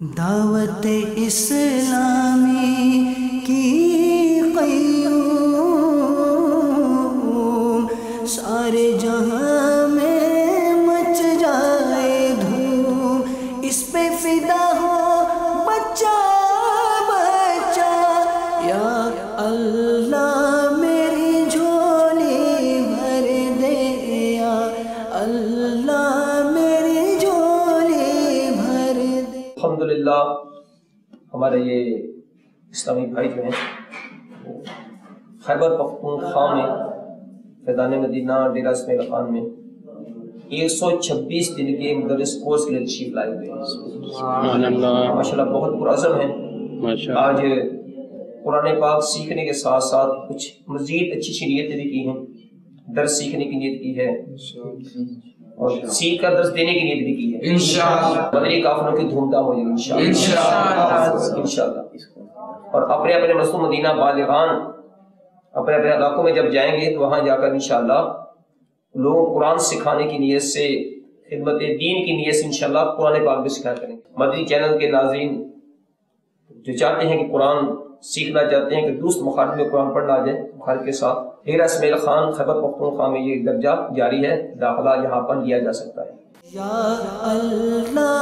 دعوت اسلامی کی قیوم سارے جہاں میں مچ جائے دھوم، اس پہ فدا ہو بچہ بچہ، یا اللہ میری جھولی بھر دے، یا اللہ میری جھولی بھر دے۔ الحمدللہ ہمارے یہ اسلامی بھائی جو ہیں خیبر پختونخوا میں فیضان مدینہ ڈیرہ اسماعیل خان میں 126 دن کے مدرس کورس کے لیے تشریف لائے ہوئے ہیں۔ ماشاءاللہ بہت پرعزم ہیں۔ آج قرآن پاک سیکھنے کے ساتھ ساتھ کچھ مزید اچھی اچھی نیتیں بھی کی ہیں، درس سیکھنے کی نیت کی ہے اور سیکھ کر درس دینے کی نیت بھی کی ہے انشاءاللہ۔ بدری کافروں کی دھوم دھام ہو جائے گی انشاءاللہ۔ اور اپنے اپنے مسجد مدینہ بالغان اپنے اپنے علاقوں میں جب جائیں گے تو وہاں جا کر انشاءاللہ لوگوں کو قرآن سکھانے کی نیت سے، خدمت دین کی نیت سے انشاءاللہ قرآن پاک بھی سکھایا کریں گے۔ مدنی چینل کے ناظرین جو چاہتے ہیں کہ قرآن سیکھنا چاہتے ہیں کہ درست مخارج میں قرآن پڑھنا آ جائے، مخارج کے ساتھ ڈیرہ اسماعیل خان خیبر پختونخوا میں یہ درجہ جاری ہے، داخلہ یہاں پر لیا جا سکتا ہے۔ یا اللہ